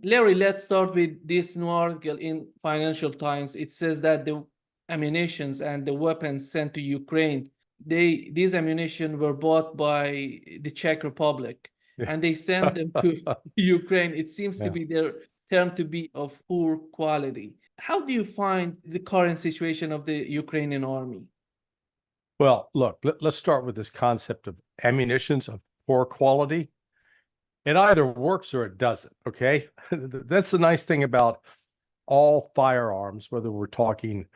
Larry, let's start with this new article in Financial Times. It says that the ammunitions and the weapons sent to Ukraine, these ammunition were bought by the Czech Republic, and they sent them to Ukraine. It seems to Yeah. be their term to be of poor quality. How do you find the current situation of the Ukrainian army? Well, look, let's start with this concept of ammunitions of poor quality. It either works or it doesn't, okay? That's the nice thing about all firearms, whether we're talking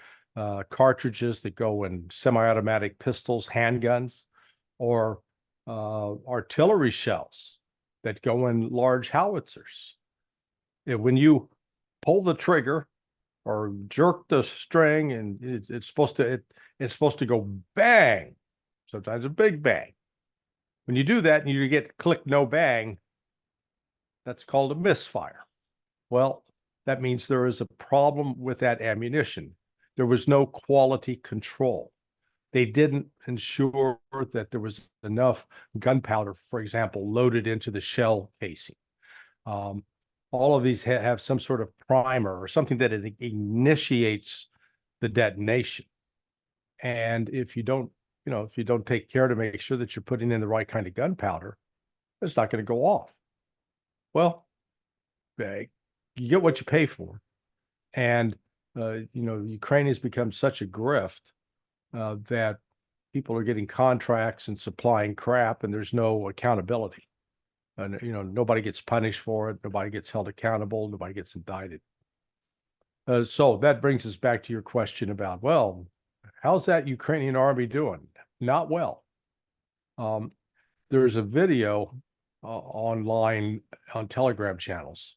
cartridges that go in semi-automatic pistols, handguns, or artillery shells that go in large howitzers. When you pull the trigger or jerk the string, and it's supposed to go bang, sometimes a big bang. When you do that and you get click no bang, that's called a misfire. Well, that means there is a problem with that ammunition. There was no quality control. They didn't ensure that there was enough gunpowder, for example, loaded into the shell casing. All of these have some sort of primer or something that it initiates the detonation. And if you don't take care to make sure that you're putting in the right kind of gunpowder, it's not going to go off. Well, you get what you pay for. And, Ukraine has become such a grift that people are getting contracts and supplying crap, and there's no accountability. And, nobody gets punished for it. Nobody gets held accountable. Nobody gets indicted. So that brings us back to your question about, well, how's that Ukrainian army doing? Not well. There's a video online on Telegram channels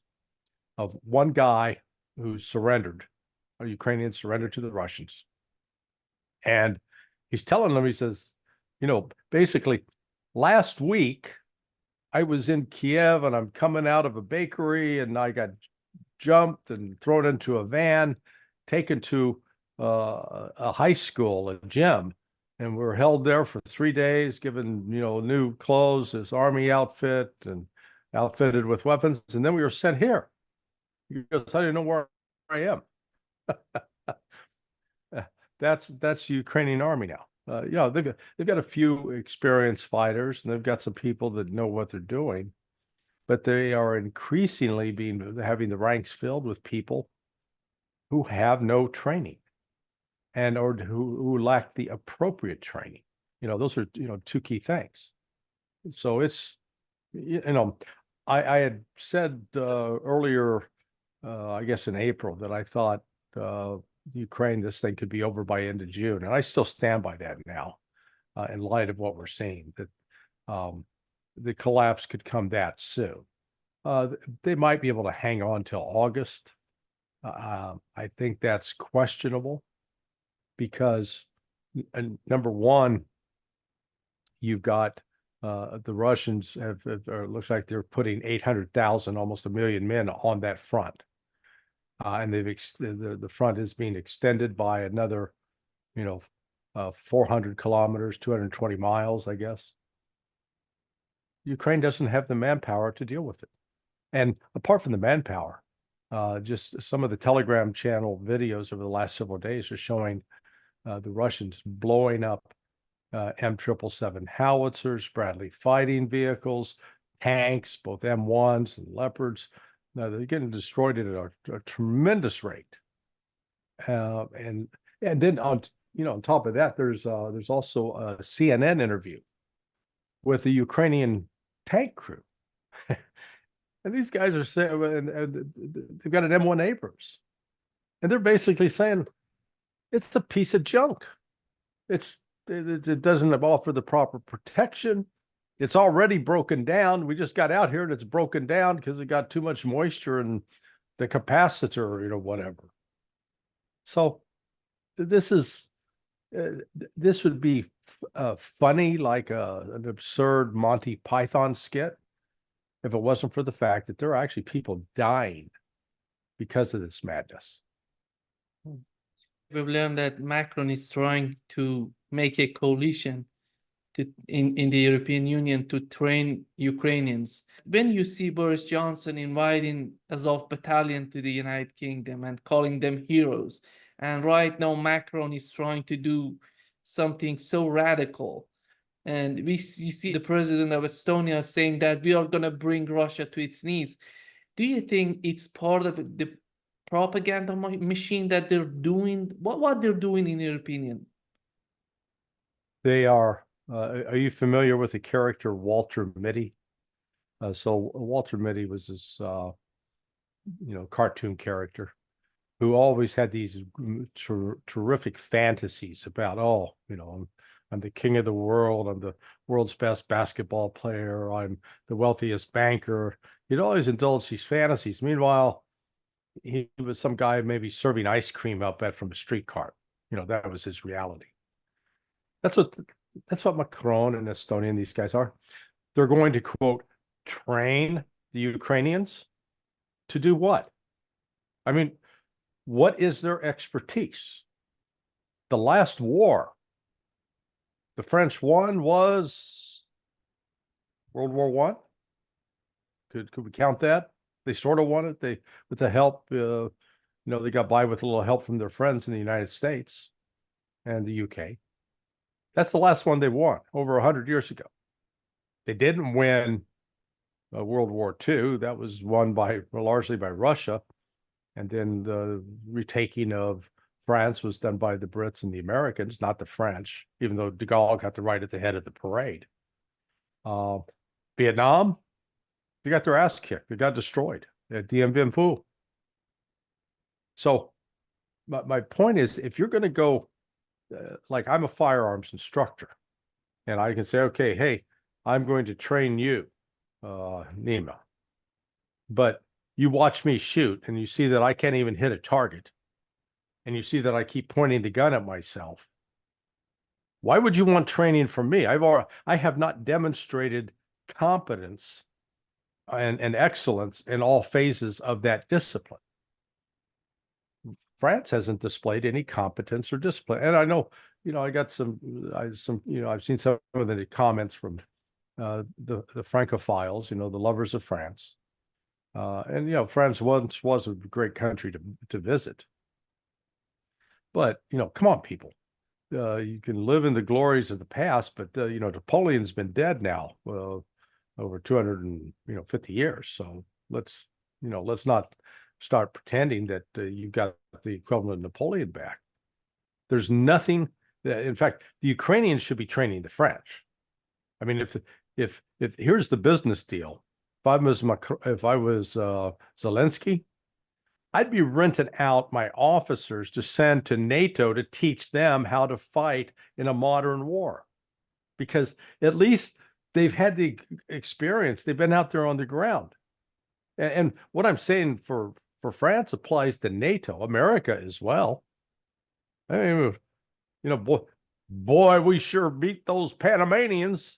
of one guy who surrendered, a Ukrainian surrendered to the Russians. And he's telling them, he says, basically, last week I was in Kiev and I'm coming out of a bakery and I got jumped and thrown into a van, taken to a high school, a gym, and we were held there for 3 days, given, new clothes, this army outfit, and outfitted with weapons. And then we were sent here. He goes, I didn't know where I am. That's the Ukrainian army now. They've got a few experienced fighters, and they've got some people that know what they're doing, but they are increasingly having the ranks filled with people who have no training or who lack the appropriate training. Those are two key things. So it's I had said earlier, I guess in April, that I thought Ukraine, this thing could be over by end of June, and I still stand by that now, in light of what we're seeing, that the collapse could come that soon. They might be able to hang on till August. I think that's questionable because, number one, you've got the Russians looks like they're putting 800,000, almost 1 million men on that front. And the front is being extended by another, 400 kilometers, 220 miles, I guess. Ukraine doesn't have the manpower to deal with it. And apart from the manpower, just some of the Telegram channel videos over the last several days are showing the Russians blowing up M777 howitzers, Bradley fighting vehicles, tanks, both M1s and Leopards. They're getting destroyed at a tremendous rate. And then on top of that, there's also a CNN interview with the Ukrainian tank crew. And these guys are saying, and they've got an M1 Abrams, and they're basically saying it's a piece of junk. It doesn't offer the proper protection. It's already broken down. We just got out here and it's broken down because it got too much moisture in the capacitor, whatever. So this would be funny, like an absurd Monty Python skit, if it wasn't for the fact that there are actually people dying because of this madness. We've learned that Macron is trying to make a coalition in the European Union to train Ukrainians. When you see Boris Johnson inviting Azov Battalion to the United Kingdom and calling them heroes, and right now Macron is trying to do something so radical, and you see the president of Estonia saying that we are going to bring Russia to its knees. Do you think it's part of the propaganda machine that they're doing? What they're doing, in your opinion? They are you familiar with the character Walter Mitty? So Walter Mitty was this cartoon character who always had these terrific fantasies about, I'm the king of the world, I'm the world's best basketball player, I'm the wealthiest banker. He'd always indulge these fantasies. Meanwhile, he was some guy maybe serving ice cream out back from a streetcar. That was his reality. That's what Macron and Estonia and these guys are. They're going to, quote, train the Ukrainians to do what? I mean, what is their expertise? The last war the French won was World War I. Could we count that? They sort of won it. They, with the help, they got by with a little help from their friends in the United States and the UK. That's the last one they won over 100 years ago. They didn't win World War II. That was won largely by Russia. And then the retaking of France was done by the Brits and the Americans, not the French, even though de Gaulle got the right at the head of the parade. Vietnam, they got their ass kicked. They got destroyed at Dien Bien Phu. So my point is, if you're going to go, like I'm a firearms instructor, and I can say, okay, hey, I'm going to train you, Nima, but you watch me shoot and you see that I can't even hit a target, and you see that I keep pointing the gun at myself. Why would you want training from me? I have not demonstrated competence and excellence in all phases of that discipline. France hasn't displayed any competence or discipline. And I know, I got I've seen some of the comments from the Francophiles, the lovers of France. And France once was a great country to visit. But, come on, people. You can live in the glories of the past, but, Napoleon's been dead now over 250 years. So let's not start pretending that you've got the equivalent of Napoleon back. There's nothing. In fact, the Ukrainians should be training the French. I mean, if here's the business deal. If I was Zelensky, I'd be renting out my officers to send to NATO to teach them how to fight in a modern war, because at least they've had the experience. They've been out there on the ground. And what I'm saying for France applies to NATO, America as well. I mean, boy, we sure beat those Panamanians,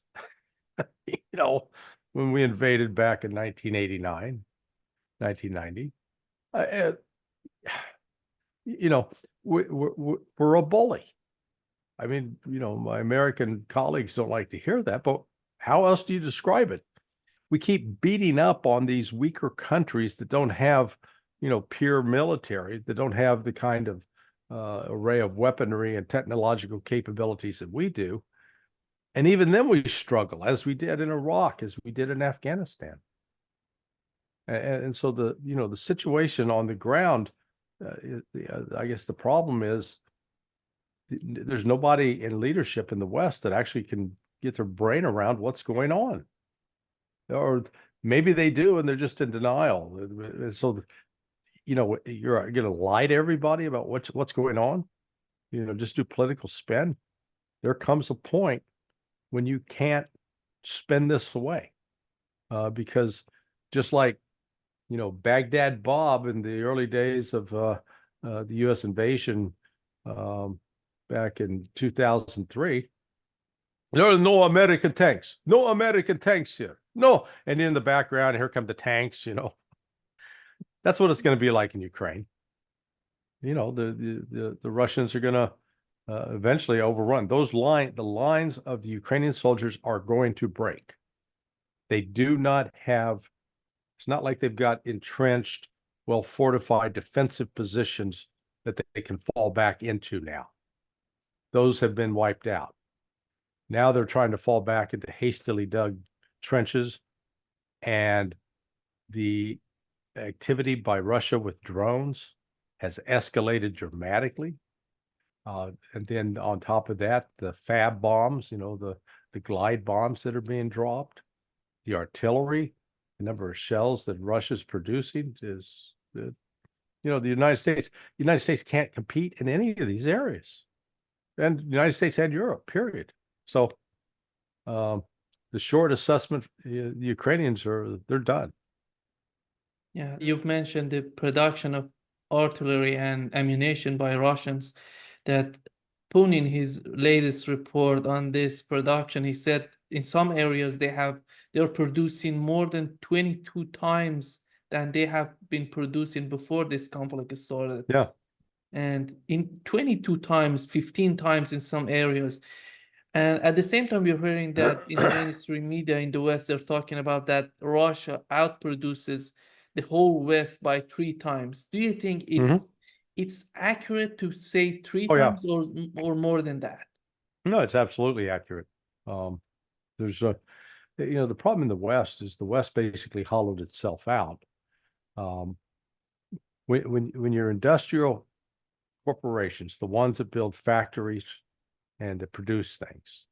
when we invaded back in 1989, 1990. We're a bully. I mean, my American colleagues don't like to hear that, but how else do you describe it? We keep beating up on these weaker countries that don't have, pure military, that don't have the kind of array of weaponry and technological capabilities that we do. And even then we struggle, as we did in Iraq, as we did in Afghanistan. And so the situation on the ground, I guess the problem is there's nobody in leadership in the West that actually can get their brain around what's going on. Or maybe they do, and they're just in denial. And so, you're going to lie to everybody about what's going on, just do political spin. There comes a point when you can't spin this away, because just like, Baghdad Bob in the early days of the U.S. invasion back in 2003, there are no American tanks. No American tanks here. No. And in the background, here come the tanks, That's what it's going to be like in Ukraine. The Russians are going to eventually overrun. The lines of the Ukrainian soldiers are going to break. They do not have, it's not like they've got entrenched, well fortified defensive positions that they can fall back into now. Those have been wiped out. Now they're trying to fall back into hastily dug trenches, and the activity by Russia with drones has escalated dramatically. And then on top of that, the fab bombs, the glide bombs that are being dropped, the artillery, the number of shells that Russia's producing is, the United States can't compete in any of these areas, and the United States and Europe, period. So the short assessment, the Ukrainians they're done. Yeah, you've mentioned the production of artillery and ammunition by Russians. That Putin, his latest report on this production, he said in some areas they're producing more than 22 times than they have been producing before this conflict started. Yeah. And in 22 times, 15 times in some areas. And at the same time, we're hearing that in the mainstream media in the West, they're talking about that Russia outproduces the whole West by 3 times. Do you think it's accurate to say 3 Oh, yeah. times or more than that? No, it's absolutely accurate. There's the problem in the West is the West basically hollowed itself out. When your industrial corporations, the ones that build factories and that produce things,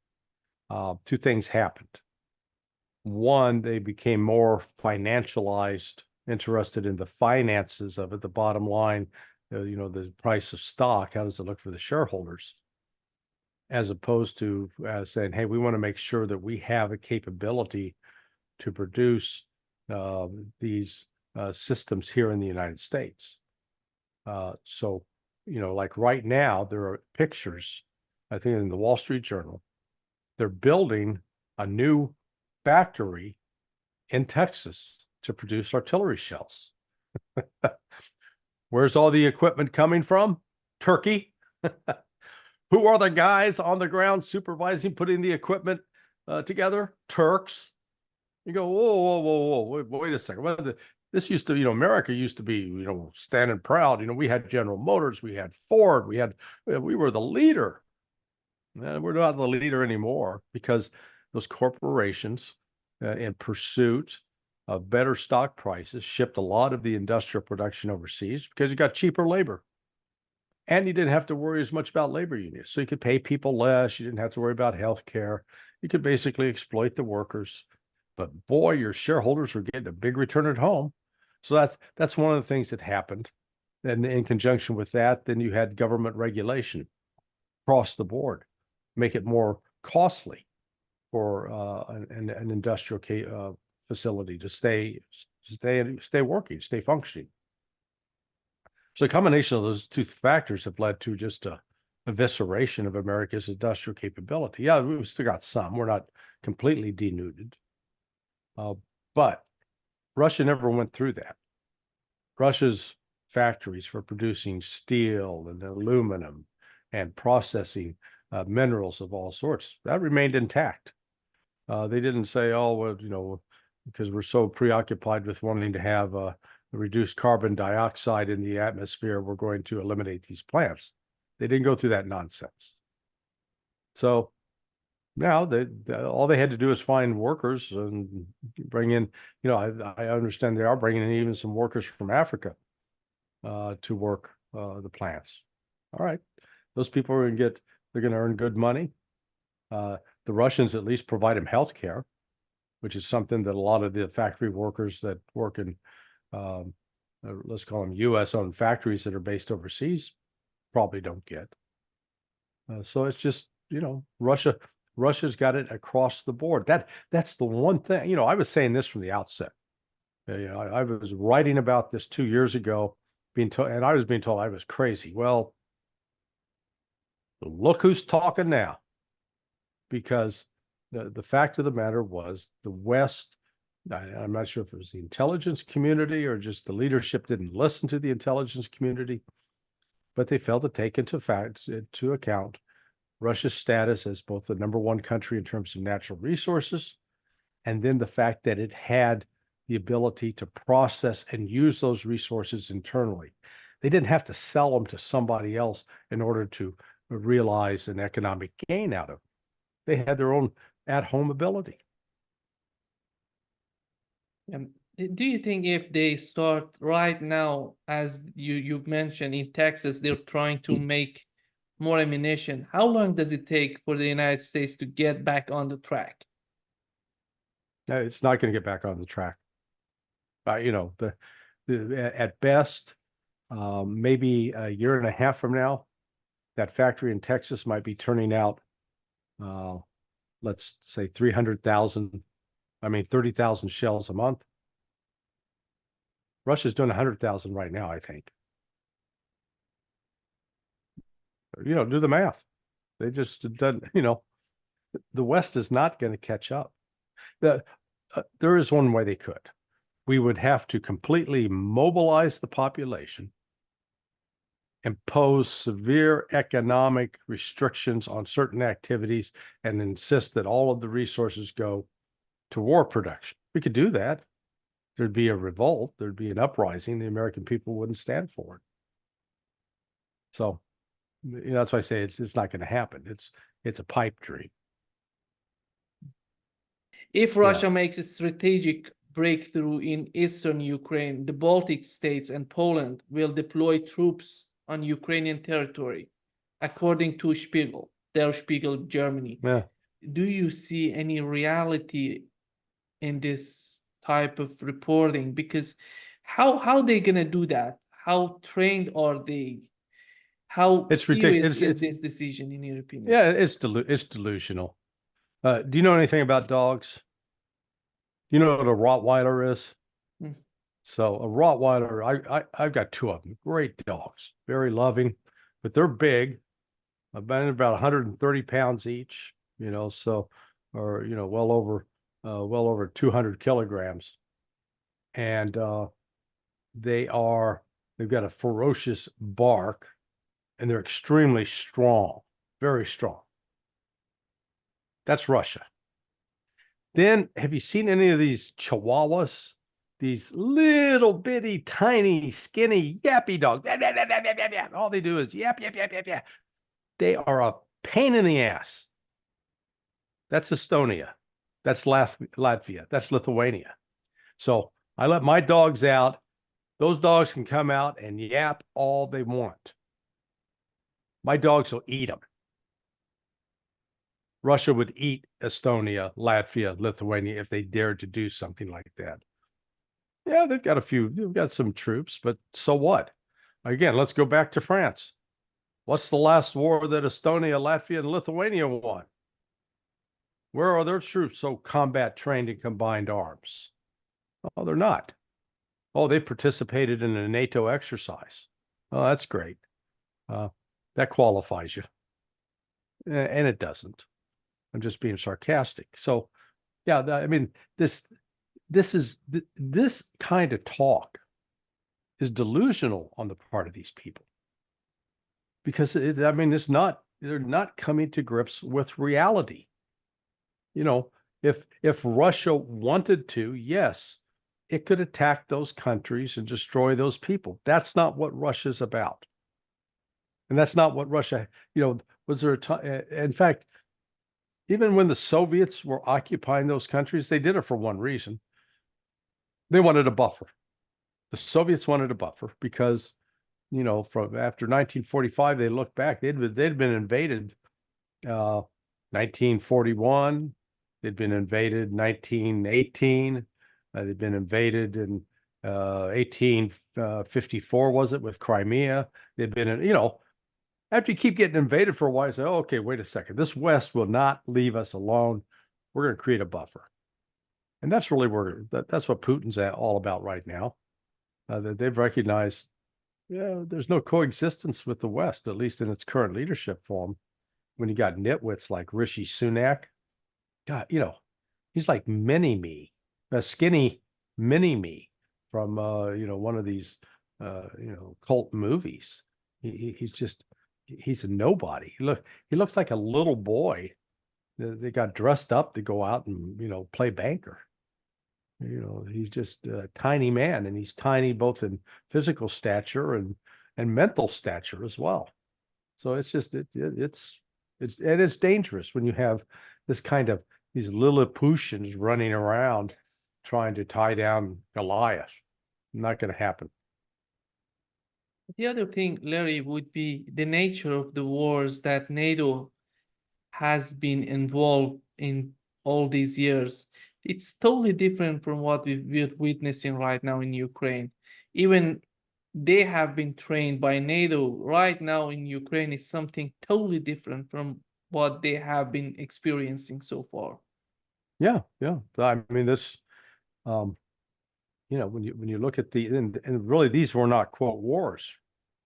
2 things happened. One, they became more financialized, interested in the finances of it, the bottom line, the price of stock, how does it look for the shareholders, as opposed to saying, hey, we want to make sure that we have a capability to produce these systems here in the United States. So, like right now, there are pictures, I think in the Wall Street Journal, they're building a new factory in Texas to produce artillery shells. Where's all the equipment coming from? Turkey. Who are the guys on the ground supervising putting the equipment together? Turks. You go, whoa, wait a second. This used to, America used to be, standing proud. We had General Motors, we had Ford, we were the leader. We're not the leader anymore because those corporations, in pursuit of better stock prices, shipped a lot of the industrial production overseas because you got cheaper labor. And you didn't have to worry as much about labor unions. So you could pay people less. You didn't have to worry about health care. You could basically exploit the workers. But boy, your shareholders were getting a big return at home. So that's one of the things that happened. And in conjunction with that, then you had government regulation across the board, make it more costly for an industrial facility to stay working, stay functioning. So the combination of those 2 factors have led to just a evisceration of America's industrial capability. Yeah, we've still got some. We're not completely denuded. But Russia never went through that. Russia's factories for producing steel and aluminum and processing minerals of all sorts, that remained intact. They didn't say, oh, well, because we're so preoccupied with wanting to have reduced carbon dioxide in the atmosphere, we're going to eliminate these plants. They didn't go through that nonsense. So now all they had to do is find workers and bring in, I understand they are bringing in even some workers from Africa to work the plants. All right. Those people are they're going to earn good money. The Russians at least provide them health care, which is something that a lot of the factory workers that work in, let's call them U.S.-owned factories that are based overseas probably don't get. So it's just, Russia's got it across the board. That's the one thing, I was saying this from the outset. I was writing about this 2 years ago, and I was being told I was crazy. Well, look who's talking now, because the fact of the matter was the West, I'm not sure if it was the intelligence community or just the leadership didn't listen to the intelligence community, but they failed to take into account Russia's status as both the #1 country in terms of natural resources, and then the fact that it had the ability to process and use those resources internally. They didn't have to sell them to somebody else in order to realize an economic gain out of it. They had their own at-home ability. Do you think if they start right now, as you mentioned in Texas, they're trying to make more ammunition, how long does it take for the United States to get back on the track? It's not going to get back on the track. You know, at best, maybe a year and a half from now, that factory in Texas might be turning out, let's say 30,000 shells a month. Russia's doing 100,000 right now, I think. You know, do the math. They just done, you know, the West is not going to catch up. There is one way they could. We would have to completely mobilize the population, impose severe economic restrictions on certain activities, and insist that all of the resources go to war production. We could do that. There'd be a revolt, there'd be an uprising, the American people wouldn't stand for it. So, you know, that's why I say it's not going to happen. It's a pipe dream. If Russia makes a strategic breakthrough in eastern Ukraine, the Baltic states and Poland will deploy troops on Ukrainian territory, according to Der Spiegel, Germany. Yeah. Do you see any reality in this type of reporting? Because how they gonna do that? How trained are they? How It's serious ridiculous. is this decision, in your opinion? Yeah, it's delusional. Do you know anything about dogs? You know what a Rottweiler is? Mm. So a Rottweiler, I've got 2 of them. Great dogs, very loving, but they're big, about 130 pounds each. You know, so or you know, well over 200 kilograms, and they've got a ferocious bark, and they're extremely strong, very strong. That's Russia. Then, have you seen any of these Chihuahuas? These little bitty, tiny, skinny, yappy dogs. Yap, yap, yap, yap, yap, yap, yap. All they do is yap, yap, yap, yap, yap. They are a pain in the ass. That's Estonia. That's Latvia. That's Lithuania. So I let my dogs out. Those dogs can come out and yap all they want. My dogs will eat them. Russia would eat Estonia, Latvia, Lithuania if they dared to do something like that. Yeah, they've got some troops, but so what? Again, let's go back to France. What's the last war that Estonia, Latvia, and Lithuania won? Where are their troops so combat trained in combined arms? Oh, they're not. Oh, they participated in a NATO exercise. Oh, that's great. That qualifies you. And it doesn't. I'm just being sarcastic. So, yeah, I mean, this kind of talk is delusional on the part of these people, because they're not coming to grips with reality. You know, if Russia wanted to, yes, it could attack those countries and destroy those people. That's not what Russia's about. And that's not what Russia, you know, was there a time, in fact, even when the Soviets were occupying those countries, they did it for one reason. They wanted a buffer. The Soviets wanted a buffer because, you know, from after 1945, they looked back, they'd been invaded 1941, they'd been invaded 1918, they'd been invaded in 1854, was it, with Crimea? They'd been, you know, after you keep getting invaded for a while, you say, oh, okay, wait a second. This West will not leave us alone. We're going to create a buffer. And that's really that's what Putin's all about right now. That they've recognized, yeah, there's no coexistence with the West, at least in its current leadership form. When you got nitwits like Rishi Sunak, God, you know, he's like mini-me, a skinny mini-me from, you know, one of these, you know, cult movies. He's just he's a nobody. He looks like a little boy. They got dressed up to go out and, play banker. He's just a tiny man, and he's tiny both in physical stature and mental stature as well. So it's just it's dangerous when you have this kind of these Lilliputians running around trying to tie down Goliath. Not going to happen. The other thing, Larry, would be the nature of the wars that NATO has been involved in all these years. It's totally different from what we're witnessing right now in Ukraine. Even they have been trained by NATO right now in Ukraine is something totally different from what they have been experiencing so far. Yeah. I mean, this, when you look at and really these were not quote wars.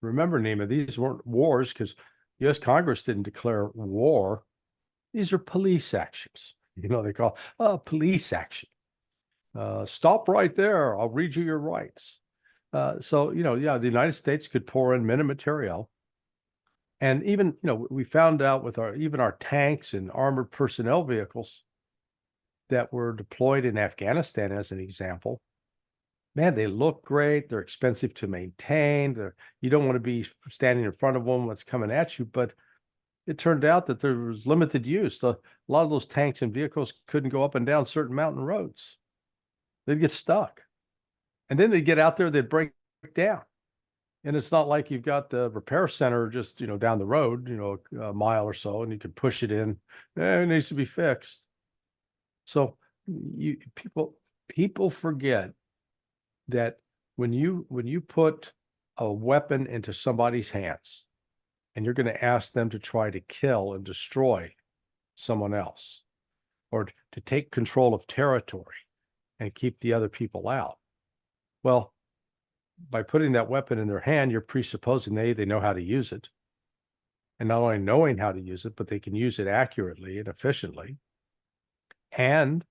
Remember, Nima, these weren't wars because U.S. Congress didn't declare war. These are police actions. They call police action. Stop right there. I'll read you your rights. So, the United States could pour in minute material. And even, we found out with our tanks and armored personnel vehicles that were deployed in Afghanistan, as an example. Man, they look great. They're expensive to maintain. You don't want to be standing in front of one that's coming at you, but it turned out that there was limited use. So a lot of those tanks and vehicles couldn't go up and down certain mountain roads. They'd get stuck. And then they'd get out there, they'd break down. And it's not like you've got the repair center just, down the road, a mile or so, and you can push it in. It needs to be fixed. So people forget that when you put a weapon into somebody's hands and you're going to ask them to try to kill and destroy someone else, or to take control of territory and keep the other people out, well, by putting that weapon in their hand, you're presupposing they know how to use it. And not only knowing how to use it, but they can use it accurately and efficiently, and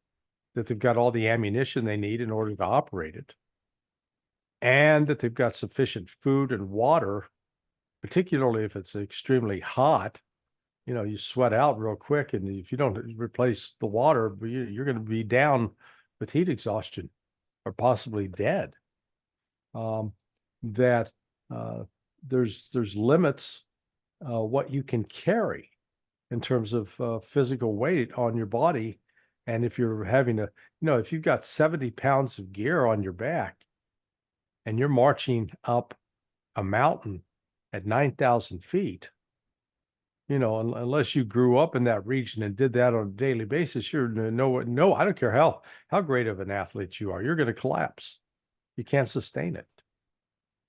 that they've got all the ammunition they need in order to operate it, and that they've got sufficient food and water, particularly if it's extremely hot. You sweat out real quick, and if you don't replace the water, you're going to be down with heat exhaustion or possibly dead. That there's limits what you can carry in terms of physical weight on your body. And if you're having if you've got 70 pounds of gear on your back and you're marching up a mountain at 9,000 feet, unless you grew up in that region and did that on a daily basis, I don't care how great of an athlete you are, you're going to collapse. You can't sustain it.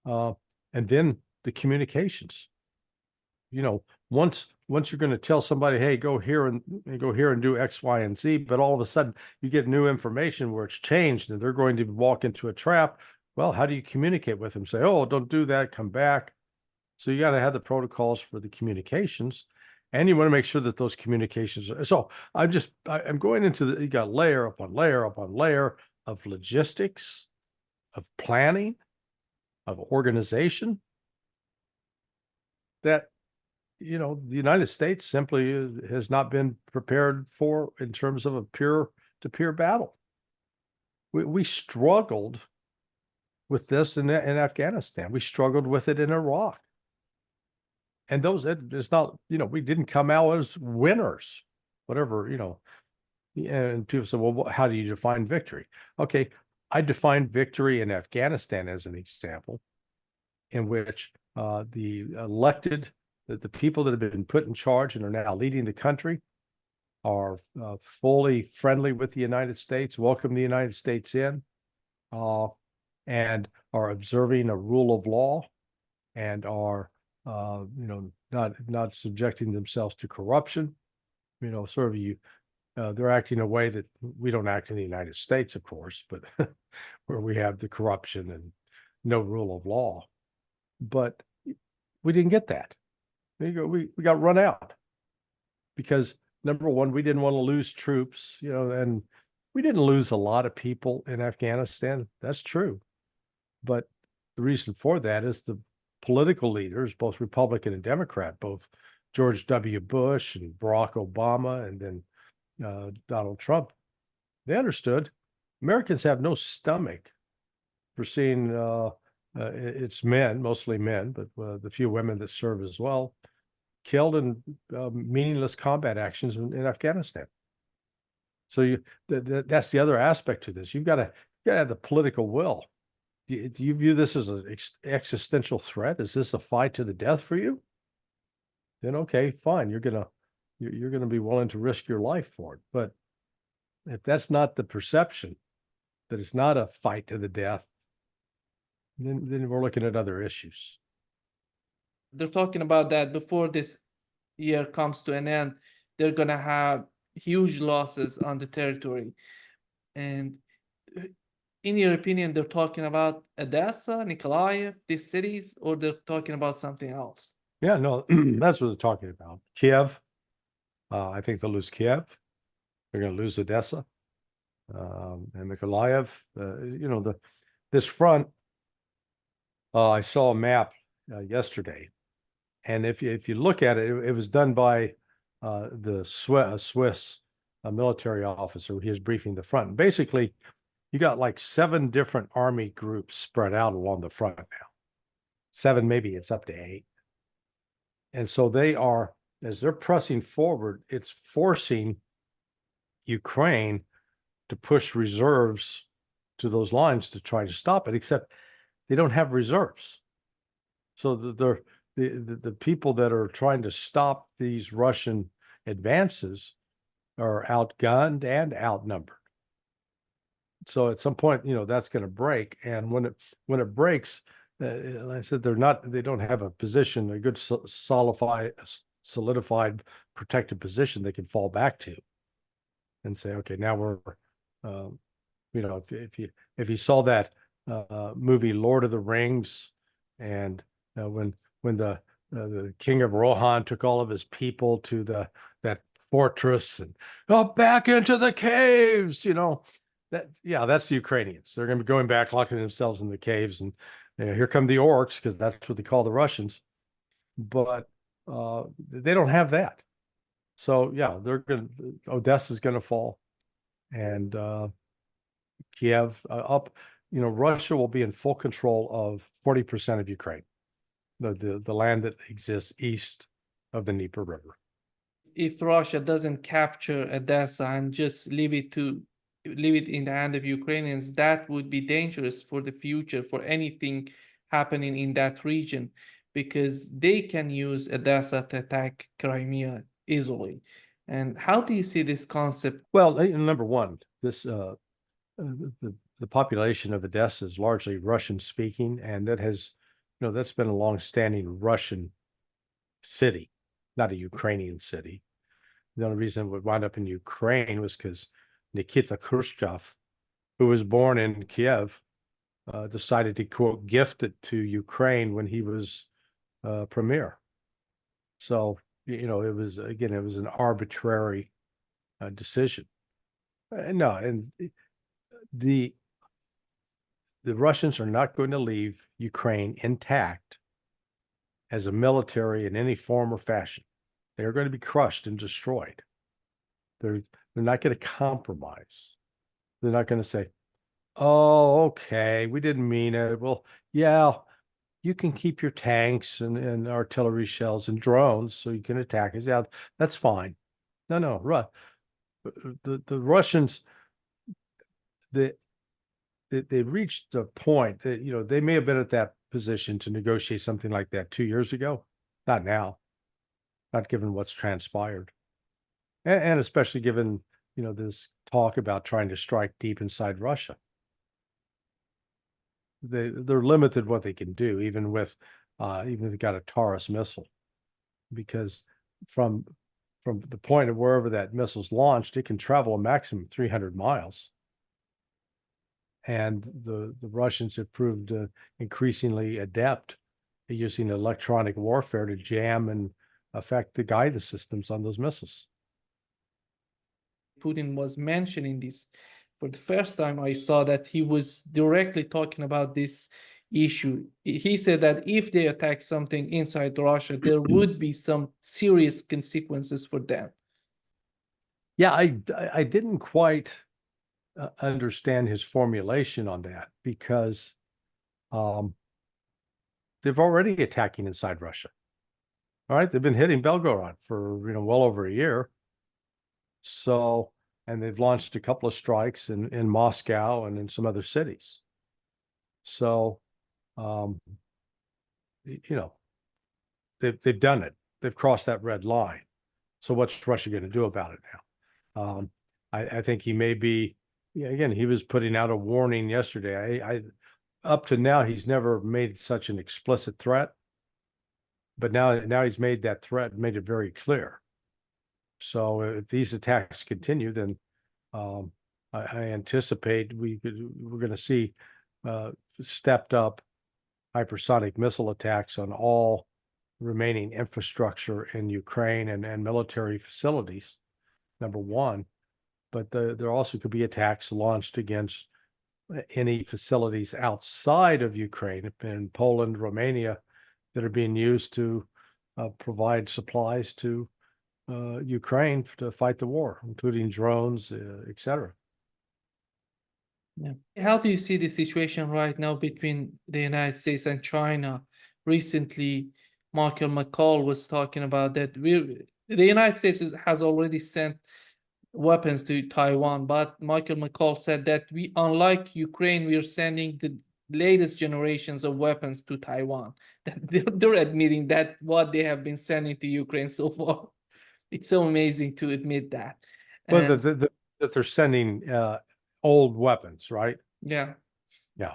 And then the communications, once you're going to tell somebody, hey, go here and do X, Y, and Z, but all of a sudden you get new information where it's changed and they're going to walk into a trap. Well, how do you communicate with them? Say, oh, don't do that, come back. So you got to have the protocols for the communications, and you want to make sure that those communications are. So I'm going into you got layer upon layer upon layer of logistics, of planning, of organization that, the United States simply has not been prepared for in terms of a peer-to-peer battle. We struggled with this in Afghanistan. We struggled with it in Iraq. And it's not, we didn't come out as winners, whatever, and people say, well, how do you define victory? Okay, I define victory in Afghanistan as an example in which the people that have been put in charge and are now leading the country are fully friendly with the United States, welcome the United States in, and are observing a rule of law, and are not subjecting themselves to corruption. They're acting in a way that we don't act in the United States, of course, but where we have the corruption and no rule of law. But we didn't get that. We got run out because, number one, we didn't want to lose troops, and we didn't lose a lot of people in Afghanistan. That's true. But the reason for that is the political leaders, both Republican and Democrat, both George W. Bush and Barack Obama, and then Donald Trump, they understood Americans have no stomach for seeing it's men, mostly men, but the few women that serve as well, killed in meaningless combat actions in Afghanistan. So that's the other aspect to this. You've got to have the political will. Do you view this as an existential threat? Is this a fight to the death for you? Then okay, fine. You're gonna be willing to risk your life for it. But if that's not the perception, that it's not a fight to the death, then we're looking at other issues. They're talking about that before this year comes to an end, they're gonna have huge losses on the territory. And in your opinion, they're talking about Odessa, Nikolaev, these cities, or they're talking about something else? Yeah, no, that's what they're talking about. Kiev, I think they'll lose Kiev. They're going to lose Odessa, and Nikolaev. This front. I saw a map yesterday, and if you look at it, it was done by the Swiss military officer. He was briefing the front. And basically, you got like 7 different army groups spread out along the front now. 7, maybe it's up to 8. And so they are, as they're pressing forward, it's forcing Ukraine to push reserves to those lines to try to stop it, except they don't have reserves. So the people that are trying to stop these Russian advances are outgunned and outnumbered. So at some point, that's going to break. And when it breaks, I said they don't have a position, a good solidified protected position they can fall back to and say, okay, now we're, if you saw that movie Lord of the Rings, and when the King of Rohan took all of his people to that fortress and back into the caves, that's the Ukrainians. They're going to be going back, locking themselves in the caves, and here come the orcs, because that's what they call the Russians. But they don't have that. So yeah, Odessa's going to fall, and Kiev up. Russia will be in full control of 40% of Ukraine, the land that exists east of the Dnieper River. If Russia doesn't capture Odessa and just leave it in the hand of Ukrainians, that would be dangerous for the future, for anything happening in that region, because they can use Odessa to attack Crimea easily. And how do you see this concept? Well, number one, this the population of Odessa is largely Russian speaking, and that's been a long-standing Russian city, not a Ukrainian city. The only reason it would wind up in Ukraine was because Nikita Khrushchev, who was born in Kiev, decided to, quote, gift it to Ukraine when he was premier. So, it was an arbitrary decision. And the Russians are not going to leave Ukraine intact as a military in any form or fashion. They are going to be crushed and destroyed. They're not going to compromise. They're not going to say, oh, okay, we didn't mean it. Well, yeah, you can keep your tanks and artillery shells and drones so you can attack us. Yeah, that's fine. No. The Russians, they reached a point that, they may have been at that position to negotiate something like that 2 years ago. Not now, not given what's transpired. And especially given, this talk about trying to strike deep inside Russia. They're limited what they can do, even if they got a Taurus missile, because from the point of wherever that missile's launched, it can travel a maximum 300 miles. And the Russians have proved increasingly adept at using electronic warfare to jam and affect the guidance systems on those missiles. Putin was mentioning this for the first time. I saw that he was directly talking about this issue. He said that if they attack something inside Russia, there would be some serious consequences for them. Yeah, I didn't quite understand his formulation on that, because they've already attacking inside Russia. All right, they've been hitting Belgorod for well over a year. So, and they've launched a couple of strikes in Moscow and in some other cities. So, they've done it. They've crossed that red line. So what's Russia going to do about it now? I think he may be. Again, he was putting out a warning yesterday. I up to now he's never made such an explicit threat, but now he's made that threat, made it very clear. So if these attacks continue, then I anticipate we're going to see stepped up hypersonic missile attacks on all remaining infrastructure in Ukraine and military facilities, number one. But there also could be attacks launched against any facilities outside of Ukraine, in Poland, Romania, that are being used to provide supplies to Ukraine to fight the war, including drones, etc. Yeah. How do you see the situation right now between the United States and China? Recently, Michael McCall was talking about that the United States has already sent weapons to Taiwan, but Michael McCall said that unlike Ukraine, we are sending the latest generations of weapons to Taiwan. They're admitting that what they have been sending to Ukraine so far. It's so amazing to admit that. Well, that they're sending old weapons, right? Yeah. Yeah.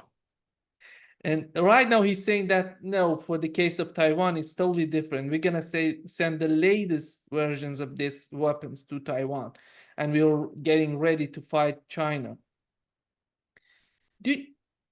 And right now he's saying that no, for the case of Taiwan, it's totally different. We're gonna send the latest versions of these weapons to Taiwan, and we're getting ready to fight China.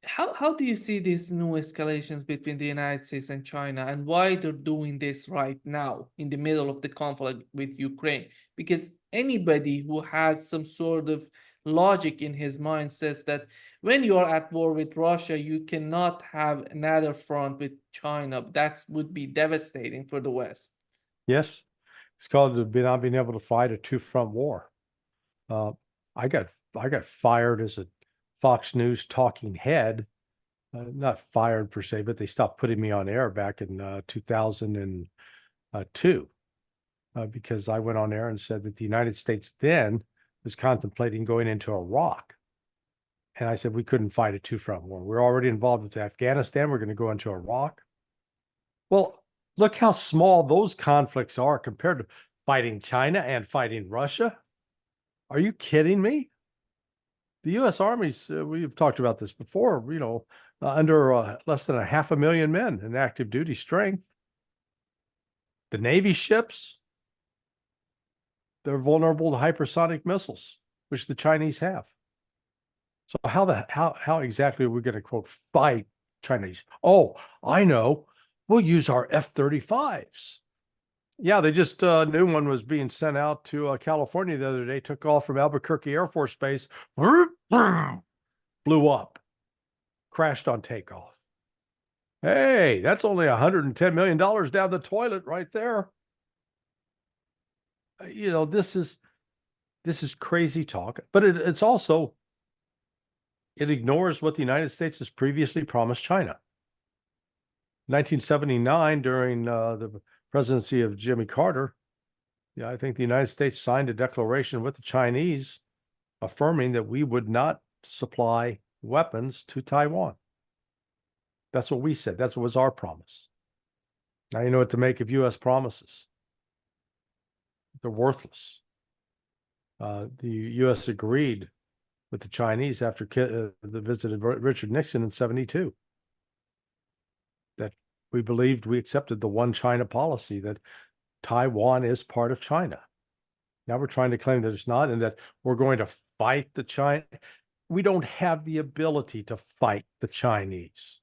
How do you see these new escalations between the United States and China, and why they're doing this right now in the middle of the conflict with Ukraine? Because anybody who has some sort of logic in his mind says that when you are at war with Russia, you cannot have another front with China. That would be devastating for the West. Yes, it's called not being able to fight a two-front war. I got fired as a Fox News talking head. Not fired per se, but they stopped putting me on air back in 2002 because I went on air and said that the United States then was contemplating going into Iraq. And I said we couldn't fight a two-front war. We're already involved with Afghanistan. We're going to go into Iraq. Well, look how small those conflicts are compared to fighting China and fighting Russia. Are you kidding me? The U.S. Army's, we've talked about this before, under less than 500,000 men in active duty strength. The Navy ships, they're vulnerable to hypersonic missiles, which the Chinese have. So how exactly are we going to, quote, fight Chinese? Oh, I know. We'll use our F-35s. Yeah, they just new one was being sent out to California the other day, took off from Albuquerque Air Force Base, blew up, crashed on takeoff. Hey, that's only $110 million down the toilet right there. This is crazy talk, but it's also, it ignores what the United States has previously promised China. 1979, during the presidency of Jimmy Carter, I think the United States signed a declaration with the Chinese affirming that we would not supply weapons to Taiwan. That's what we said. That's what was our promise. Now you know what to make of U.S. promises. They're worthless. The U.S. agreed with the Chinese after the visit of Richard Nixon in 1972. That we believed, we accepted the one China policy, that Taiwan is part of China. Now we're trying to claim that it's not, and that we're going to fight the China. We don't have the ability to fight the Chinese.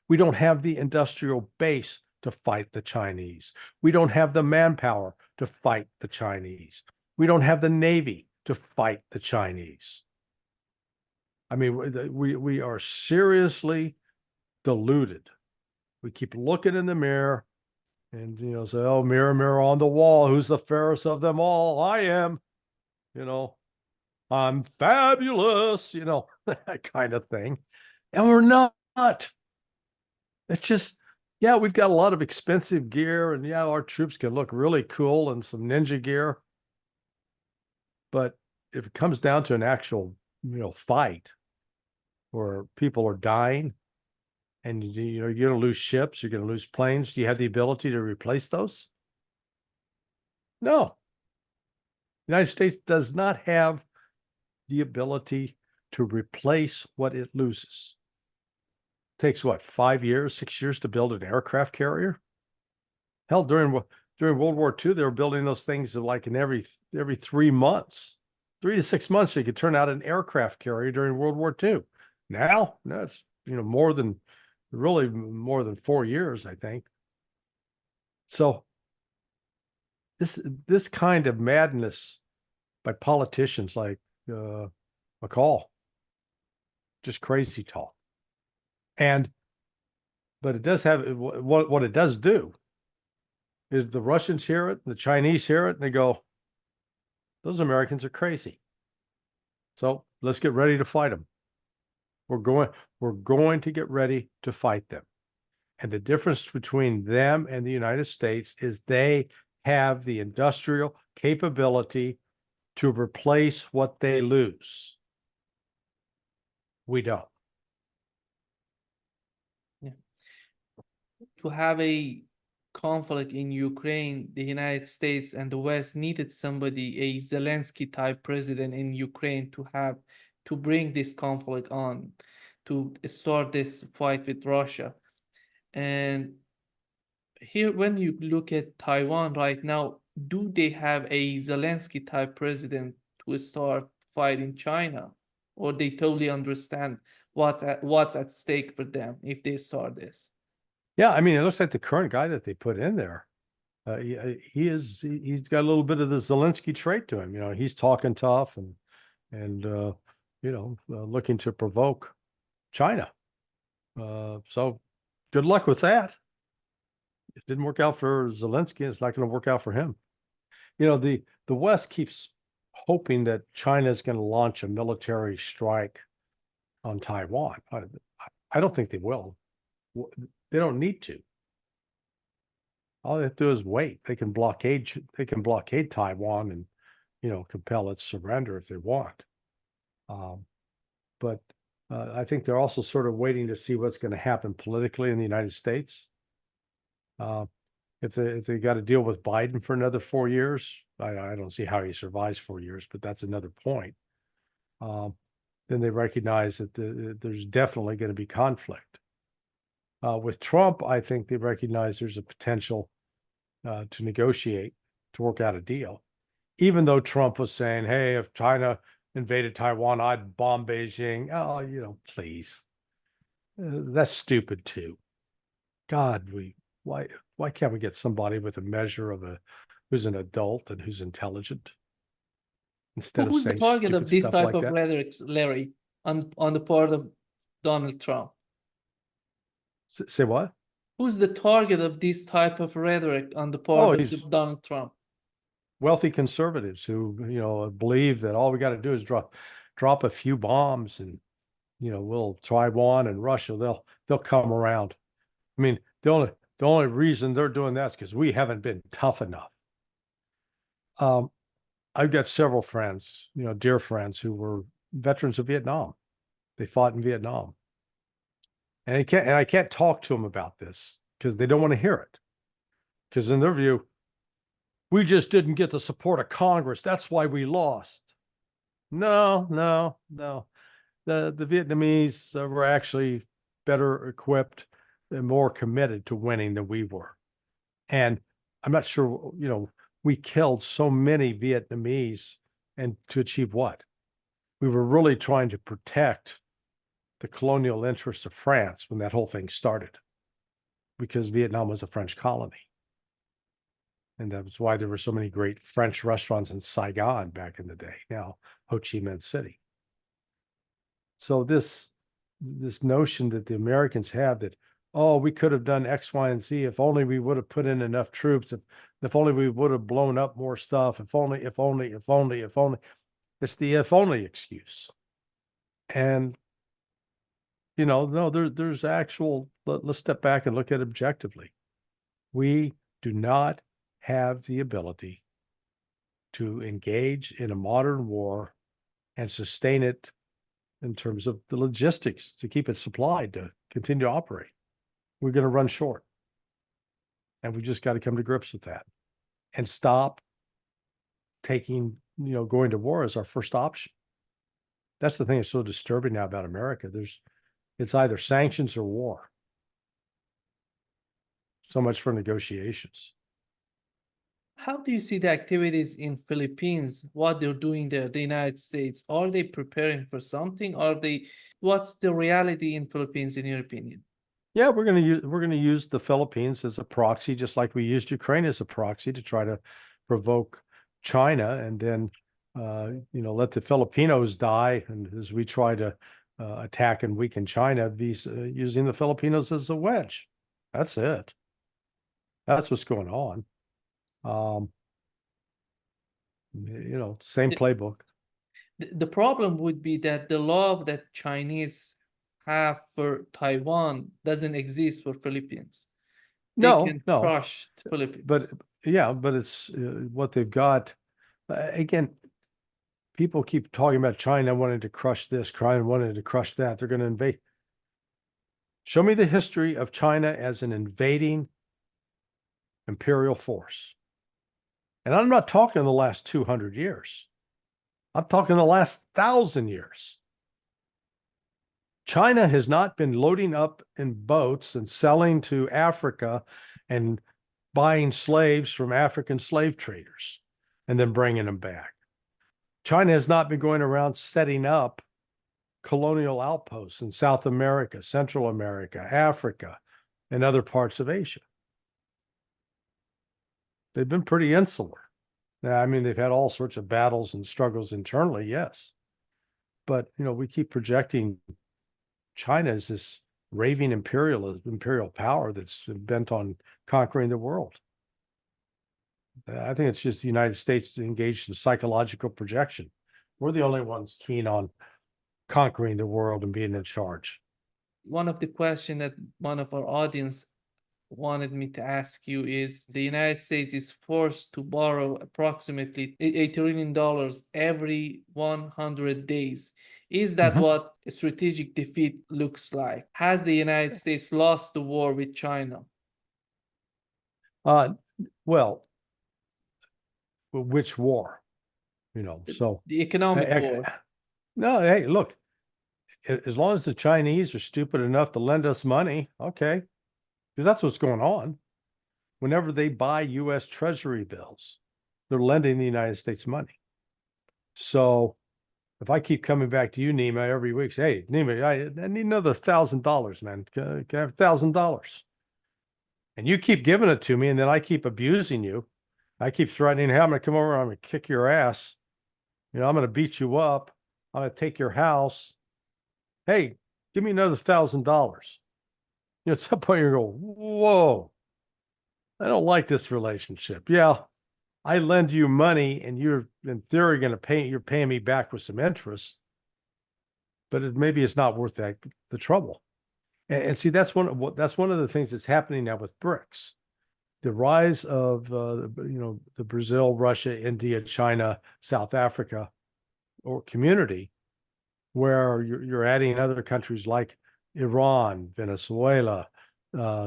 We don't have the industrial base to fight the Chinese. We don't have the manpower to fight the Chinese. We don't have the Navy to fight the Chinese. I mean, we are seriously deluded. We keep looking in the mirror and, say, oh, mirror, mirror on the wall, who's the fairest of them all? I am, I'm fabulous, that kind of thing. And we're not. It's just, yeah, we've got a lot of expensive gear, and yeah, our troops can look really cool in some ninja gear. But if it comes down to an actual, fight where people are dying and, you're going to lose ships, you're going to lose planes, do you have the ability to replace those? No. The United States does not have the ability to replace what it loses. It takes what, 5 years, 6 years to build an aircraft carrier? Hell, during World War II, they were building those things like in every 3 months, 3 to 6 months, they could turn out an aircraft carrier during World War II. Now, that's more than 4 years, I think. So this kind of madness by politicians like McCall, just crazy talk. But it does have what it does do is the Russians hear it, the Chinese hear it, and they go, those Americans are crazy. So let's get ready to fight them. We're going to get ready to fight them. And the difference between them and the United States is they have the industrial capability to replace what they lose. We don't. Yeah. To have a conflict in Ukraine, the United States and the West needed somebody, a Zelensky type president in Ukraine, to bring this conflict on, to start this fight with Russia. And here, when you look at Taiwan right now, do they have a Zelensky type president to start fighting China? Or they totally understand what's at stake for them if they start this? Yeah, I mean, it looks like the current guy that they put in there, he's got a little bit of the Zelensky trait to him. He's talking tough and looking to provoke China. So good luck with that. It didn't work out for Zelensky. It's not going to work out for him. The West keeps hoping that China is going to launch a military strike on Taiwan. I don't think they will. They don't need to. All they have to do is wait. They can blockade Taiwan and compel its surrender if they want. But I think they're also sort of waiting to see what's going to happen politically in the United States. If they got to deal with Biden for another 4 years, I don't see how he survives 4 years, but that's another point. Then they recognize that there's definitely going to be conflict. With Trump, I think they recognize there's a potential to negotiate, to work out a deal. Even though Trump was saying, hey, if China invaded Taiwan, I'd bomb Beijing. Oh, please. That's stupid too. God, why can't we get somebody with a measure of who's an adult and who's intelligent instead of Who's the saying target stupid of this stuff type like of that? rhetoric, Larry, on the part of Donald Trump? Say what? Who's the target of this type of rhetoric on the part he's of Donald Trump? wealthy conservatives who believe that all we got to do is drop a few bombs and we'll Taiwan and Russia, they'll come around. I mean, the only reason they're doing that is because we haven't been tough enough. I've got several friends, dear friends who were veterans of Vietnam. They fought in Vietnam. And I can't talk to them about this because they don't want to hear it. Because in their view, we just didn't get the support of Congress. That's why we lost. No. The Vietnamese were actually better equipped and more committed to winning than we were. And I'm not sure, we killed so many Vietnamese, and to achieve what? We were really trying to protect the colonial interests of France when that whole thing started, because Vietnam was a French colony. And that was why there were so many great French restaurants in Saigon back in the day, now Ho Chi Minh City. So this this notion that the Americans have that, oh, we could have done X, Y, and Z if only we would have put in enough troops, if only we would have blown up more stuff, if only, if only, if only, if only. It's the if only excuse. And no, there's actual, let's step back and look at it objectively. We do not have the ability to engage in a modern war and sustain it in terms of the logistics to keep it supplied to continue to operate. We're going to run short. And we just got to come to grips with that and stop taking, going to war as our first option. That's the thing that's so disturbing now about America. It's either sanctions or war. So much for negotiations. How do you see the activities in Philippines, what they're doing there, the United States? Are they preparing for something? What's the reality in Philippines, in your opinion? Yeah, we're going to use the Philippines as a proxy, just like we used Ukraine as a proxy to try to provoke China, and then let the Filipinos die, and as we try to attack and weaken China, using the Filipinos as a wedge. That's it. That's what's going on. Same playbook. The problem would be that the love that Chinese have for Taiwan doesn't exist for Philippines. They can crush Philippines. But it's what they've got. Again, people keep talking about China wanting to crush this, China wanting to crush that. They're going to invade. Show me the history of China as an invading imperial force. And I'm not talking the last 200 years. I'm talking the last 1,000 years. China has not been loading up in boats and selling to Africa and buying slaves from African slave traders and then bringing them back. China has not been going around setting up colonial outposts in South America, Central America, Africa, and other parts of Asia. They've been pretty insular. Now, I mean, they've had all sorts of battles and struggles internally, yes. But, we keep projecting China as this raving imperial power that's bent on conquering the world. I think it's just the United States engaged in psychological projection. We're the only ones keen on conquering the world and being in charge. One of the questions that one of our audience wanted me to ask you is, the United States is forced to borrow approximately $8 trillion every 100 days. Is that what a strategic defeat looks like? Has the United States lost the war with China? Well, which war? So the economic war. No, hey, look, as long as the Chinese are stupid enough to lend us money, okay, because that's what's going on. Whenever they buy U.S. Treasury bills, they're lending the United States money. So if I keep coming back to you, Nima, every week, say, hey, Nima, I need another $1,000, man. Can I have $1,000? And you keep giving it to me, and then I keep abusing you. I keep threatening, hey, I'm going to come over, I'm going to kick your ass. I'm going to beat you up. I'm going to take your house. Hey, give me another $1,000. At some point you're going, whoa, I don't like this relationship. Yeah, I lend you money and you're in theory going to you're paying me back with some interest, but maybe it's not worth the trouble. And see, that's one of the things that's happening now with BRICS. The rise of the Brazil, Russia, India, China, South Africa or community, where you're adding other countries like Iran, Venezuela,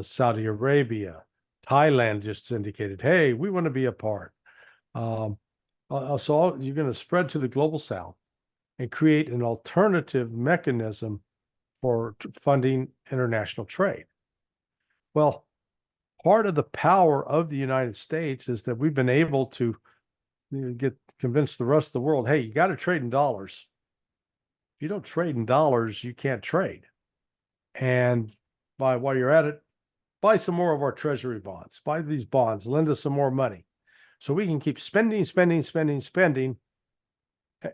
Saudi Arabia, Thailand just indicated, hey, we want to be a part. So you're going to spread to the global south and create an alternative mechanism for funding international trade. Well, part of the power of the United States is that we've been able to convince the rest of the world, hey, you got to trade in dollars. If you don't trade in dollars, you can't trade. And while you're at it, buy some more of our treasury bonds, buy these bonds, lend us some more money so we can keep spending.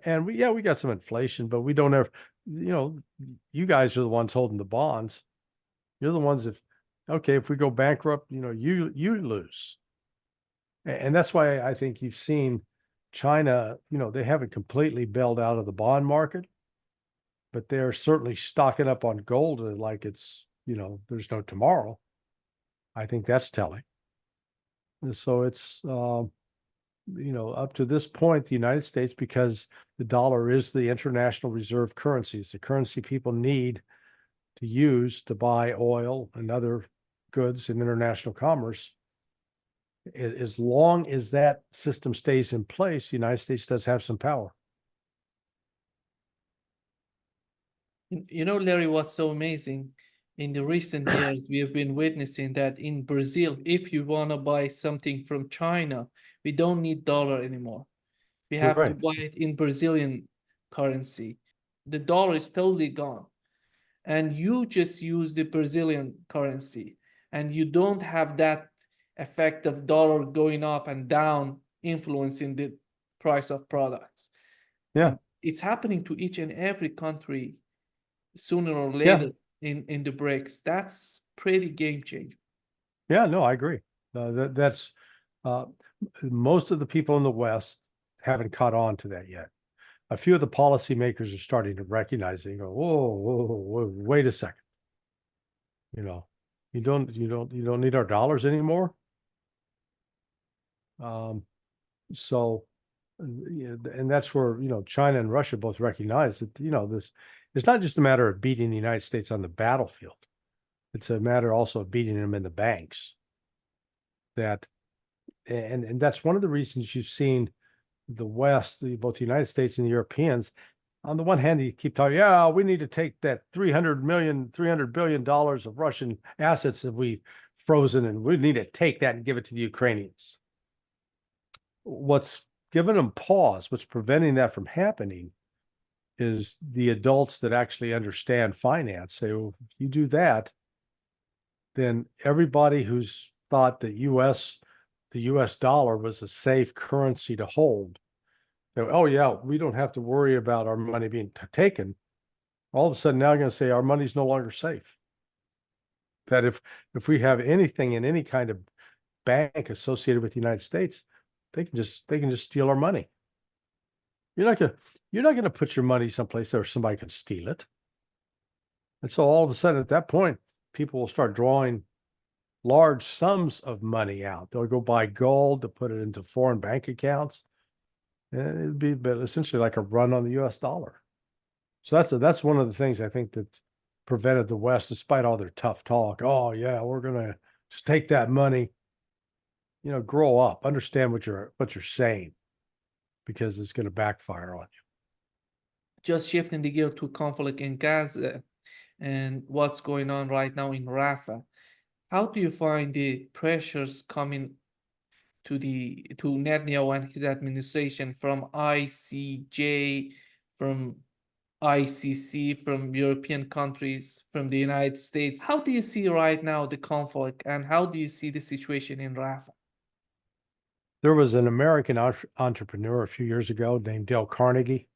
And we got some inflation, but we don't you guys are the ones holding the bonds. You're the ones if we go bankrupt, you lose. And that's why I think you've seen China, they haven't completely bailed out of the bond market, but they're certainly stocking up on gold like it's, there's no tomorrow. I think that's telling. And so it's, up to this point, the United States, because the dollar is the international reserve currency, it's the currency people need to use to buy oil and other goods in international commerce. As long as that system stays in place, the United States does have some power. Larry, what's so amazing? In the recent years, we have been witnessing that in Brazil, if you want to buy something from China, we don't need dollar anymore. We have to Right. buy it in Brazilian currency. The dollar is totally gone. And you just use the Brazilian currency, and you don't have that effect of dollar going up and down influencing the price of products. Yeah. And it's happening to each and every country sooner or Yeah. later in the BRICS. That's pretty game changer. Yeah, no, I agree. That's most of the people in the West haven't caught on to that yet. A few of the policymakers are starting to recognize it and go, whoa, wait a second. You don't need our dollars anymore. So, and that's where, China and Russia both recognize that, this, it's not just a matter of beating the United States on the battlefield. It's a matter also of beating them in the banks. And that's one of the reasons you've seen the West, both the United States and the Europeans, on the one hand, you keep talking, yeah, we need to take that $300 billion of Russian assets that we frozen, and we need to take that and give it to the Ukrainians. What's given them pause, what's preventing that from happening, is the adults that actually understand finance say, well, if you do that, then everybody who's thought that the US dollar was a safe currency to hold, oh yeah, we don't have to worry about our money being taken. All of a sudden now I'm going to say our money's no longer safe. That if we have anything in any kind of bank associated with the United States, they can just steal our money. You're not going to put your money someplace where somebody can steal it. And so all of a sudden at that point, people will start drawing large sums of money out. They'll go buy gold to put it into foreign bank accounts. And it'd be essentially like a run on the US dollar. So that's one of the things I think that prevented the West, despite all their tough talk. Oh yeah, we're gonna just take that money. Grow up, understand what you're saying, because it's going to backfire on you. Just shifting the gear to conflict in Gaza and what's going on right now in Rafah. How do you find the pressures coming to Netanyahu and his administration from ICJ, from ICC, from European countries, from the United States? How do you see right now the conflict, and how do you see the situation in Rafah? There was an American entrepreneur a few years ago named Dale Carnegie,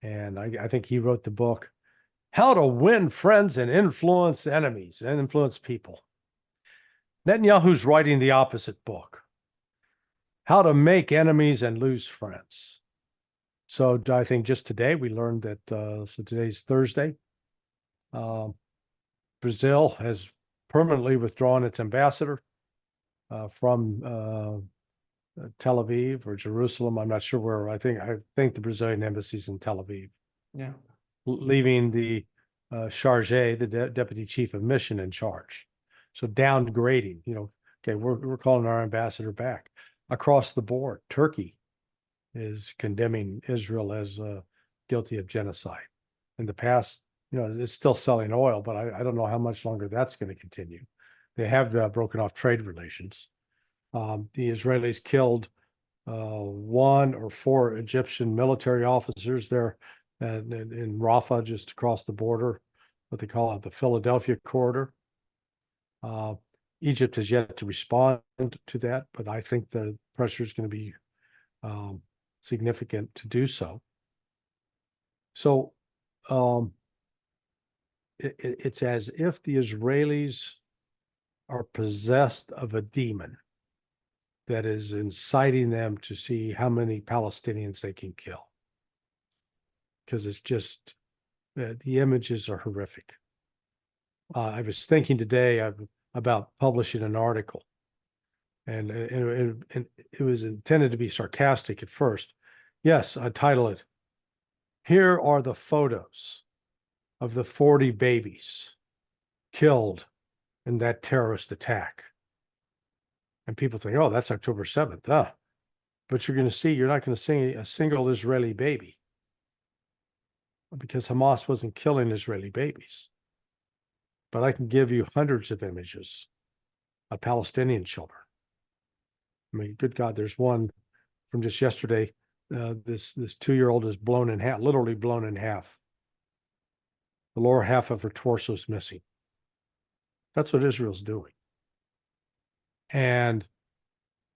and I think he wrote the book, How to Win Friends and Influence Enemies and Influence People. Netanyahu's writing the opposite book, How to Make Enemies and Lose Friends. So I think just today we learned that, so today's Thursday, Brazil has permanently withdrawn its ambassador from Tel Aviv or Jerusalem. I'm not sure where. I think the Brazilian embassy is in Tel Aviv. Yeah. Leaving the charge, the deputy chief of mission, in charge. So downgrading, okay, we're calling our ambassador back. Across the board, Turkey is condemning Israel as guilty of genocide. In the past, it's still selling oil, but I don't know how much longer that's going to continue. They have broken off trade relations. The Israelis killed 1 or 4 Egyptian military officers there in Rafah, just across the border, what they call it, the Philadelphia corridor. Egypt has yet to respond to that, but I think the pressure is going to be significant to do so. So it's as if the Israelis are possessed of a demon that is inciting them to see how many Palestinians they can kill. Because it's just, the images are horrific. I was thinking today about publishing an article, and it was intended to be sarcastic at first. Yes, I title it, "Here are the photos of the 40 babies killed in that terrorist attack." And people think, oh, that's October 7th. But you're not going to see a single Israeli baby, because Hamas wasn't killing Israeli babies. But I can give you hundreds of images of Palestinian children. I mean, good God, there's one from just yesterday. This 2-year-old is blown in half, literally blown in half. The lower half of her torso is missing. That's what Israel's doing. And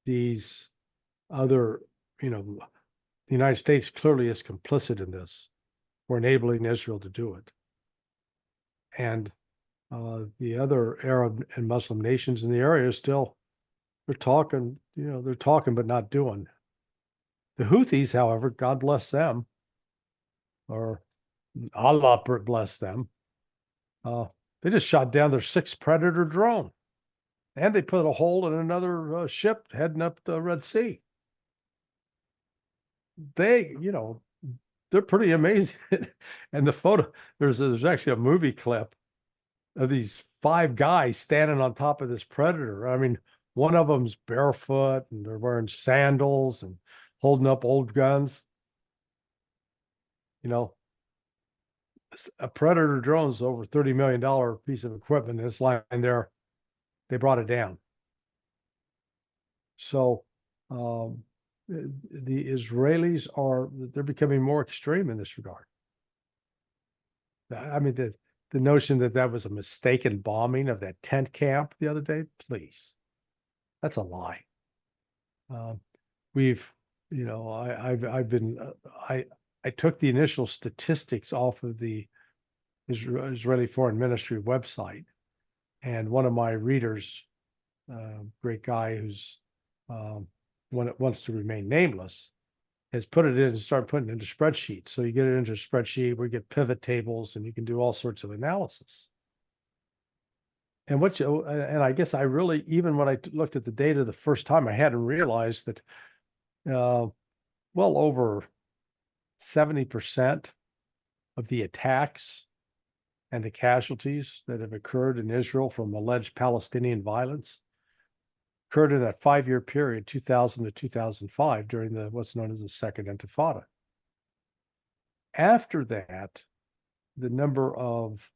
these other, the United States clearly is complicit in this. We're enabling Israel to do it. And the other Arab and Muslim nations in the area still, they're talking but not doing. The Houthis, however, God bless them, or Allah bless them, they just shot down their 6th Predator drone, and they put a hole in another ship heading up the Red Sea. They're pretty amazing. And the photo, there's actually a movie clip of these 5 guys standing on top of this Predator. I mean, one of them's barefoot and they're wearing sandals and holding up old guns. A Predator drone's over $30 million piece of equipment, and it's lying there. They brought it down. So the Israelis they're becoming more extreme in this regard. I mean, the notion that was a mistaken bombing of that tent camp the other day, please, that's a lie. I took the initial statistics off of the Israeli Foreign Ministry website, and one of my readers, great guy who's wants to remain nameless, has put it in and started putting it into spreadsheets. So you get it into a spreadsheet where you get pivot tables and you can do all sorts of analysis. And I guess I really, even when I looked at the data the first time, I hadn't realized that well over 70% of the attacks and the casualties that have occurred in Israel from alleged Palestinian violence occurred in that 5-year period, 2000 to 2005, during what's known as the Second Intifada. After that, the number of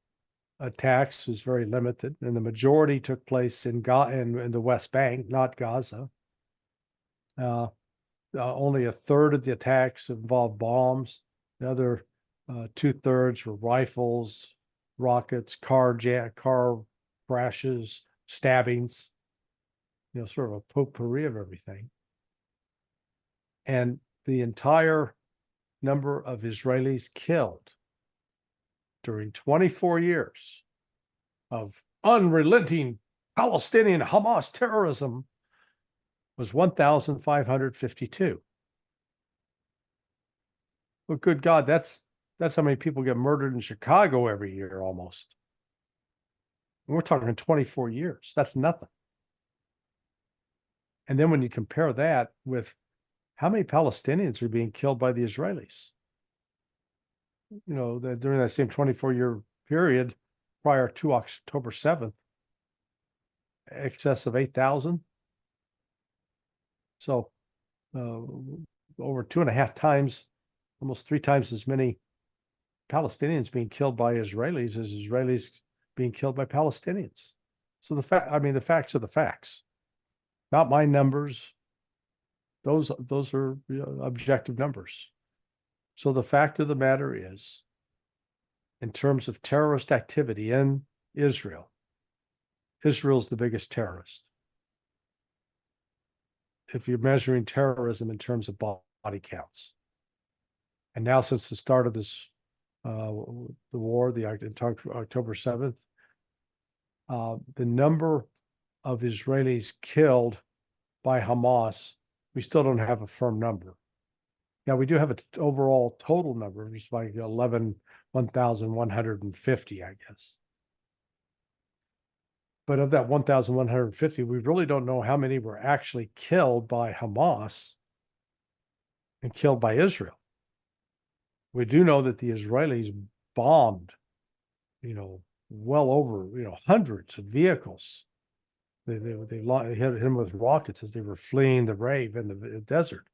attacks was very limited, and the majority took place in the West Bank, not Gaza. Only a third of the attacks involved bombs. The other 2/3 were rifles, rockets, car crashes, stabbings. Sort of a potpourri of everything. And the entire number of Israelis killed during 24 years of unrelenting Palestinian Hamas terrorism was 1,552. Well, good God, that's how many people get murdered in Chicago every year almost. And we're talking 24 years. That's nothing. And then when you compare that with how many Palestinians are being killed by the Israelis, during that same 24-year period prior to October 7th, excess of 8,000. So over 2.5 times, almost 3 times as many Palestinians being killed by Israelis as Israelis being killed by Palestinians. So the facts are the facts. Not my numbers. Those are objective numbers. So the fact of the matter is, in terms of terrorist activity in Israel, Israel's the biggest terrorist. If you're measuring terrorism in terms of body counts. And now, since the start of this the war, the October 7th, the number of Israelis killed by Hamas, we still don't have a firm number. Now, we do have an overall total number. It's like 1,150, I guess. But of that 1,150, we really don't know how many were actually killed by Hamas and killed by Israel. We do know that the Israelis bombed, well over, hundreds of vehicles. They hit him with rockets as they were fleeing the rave in the desert.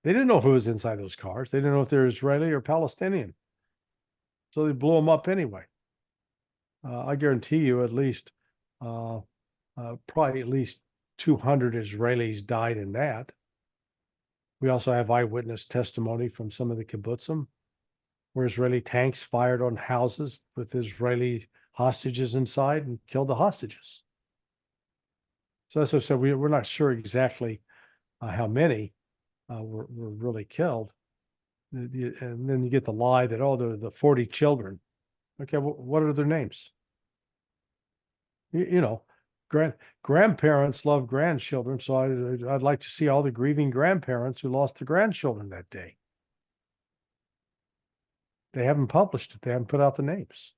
They didn't know who was inside those cars. They didn't know if they're Israeli or Palestinian. So they blew them up anyway. I guarantee you at least, probably at least 200 Israelis died in that. We also have eyewitness testimony from some of the kibbutzim where Israeli tanks fired on houses with Israeli hostages inside and killed the hostages. So as I said, we're not sure exactly how many were really killed. And then you get the lie that, oh, they're the 40 children. Okay, well, what are their names? Grandparents love grandchildren, so I'd like to see all the grieving grandparents who lost their grandchildren that day. They haven't published it. They haven't put out the names.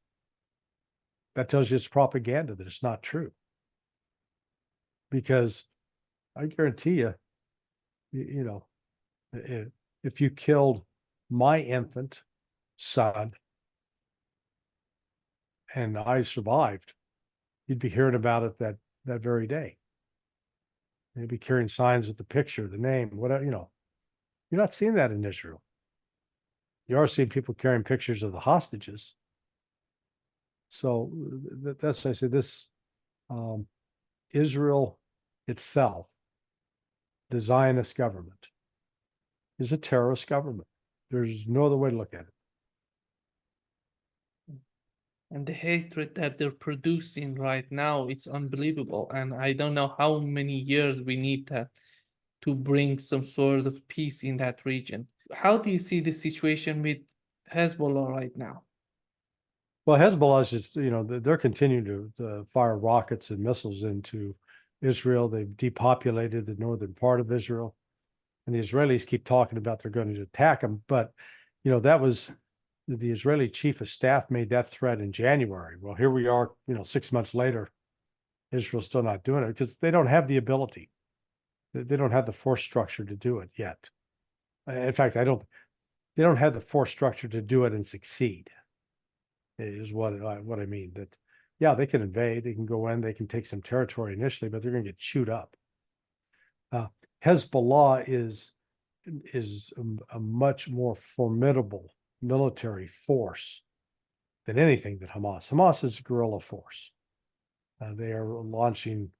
That tells you it's propaganda, that it's not true. Because I guarantee you, if you killed my infant son and I survived, you'd be hearing about it that very day. You'd be carrying signs with the picture, the name, whatever, You're not seeing that in Israel. You are seeing people carrying pictures of the hostages. So that's why I say this, Israel itself, the Zionist government, is a terrorist government. There's no other way to look at it. And the hatred that they're producing right now, it's unbelievable. And I don't know how many years we need to bring some sort of peace in that region. How do you see the situation with Hezbollah right now? Well, Hezbollah is just, they're continuing to fire rockets and missiles into Israel. They've depopulated the northern part of Israel. And the Israelis keep talking about they're going to attack them. But, that was the Israeli chief of staff made that threat in January. Well, here we are, 6 months later, Israel's still not doing it because they don't have the ability. They don't have the force structure to do it yet. In fact, they don't have the force structure to do it and succeed, is what I mean. That, yeah, they can invade, they can go in, they can take some territory initially, but they're going to get chewed up. Hezbollah is a much more formidable military force than anything that Hamas. Hamas is a guerrilla force. They are launching,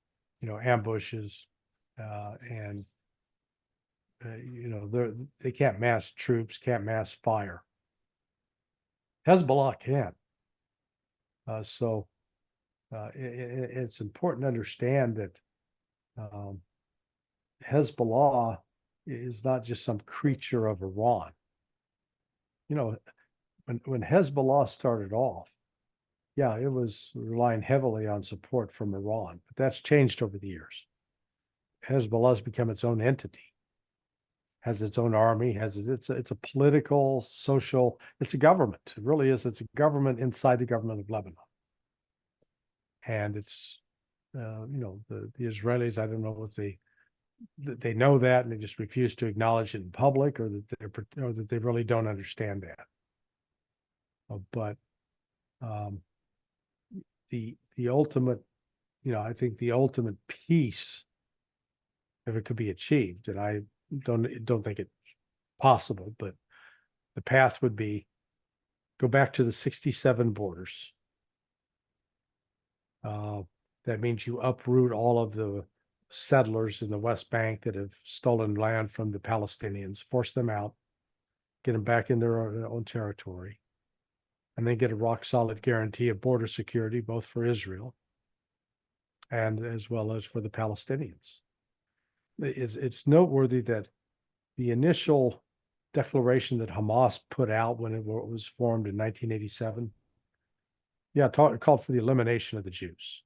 ambushes, and they can't mass troops, can't mass fire. Hezbollah can. So it's important to understand that Hezbollah is not just some creature of Iran. When Hezbollah started off, yeah, it was relying heavily on support from Iran, but that's changed over the years. Hezbollah has become its own entity, has its own army, it's a political, social, it's a government. It really is. It's a government inside the government of Lebanon. And it's, the Israelis, I don't know if they know that and they just refuse to acknowledge it in public, or that they really don't understand that. But the ultimate, I think the ultimate peace, if it could be achieved, and I don't think it's possible, but the path would be go back to the 67 borders. That means you uproot all of the settlers in the West Bank that have stolen land from the Palestinians, force them out, get them back in their own territory, and then get a rock solid guarantee of border security, both for Israel and as well as for the Palestinians. It's noteworthy that the initial declaration that Hamas put out when it was formed in 1987. Yeah, it called for the elimination of the Jews.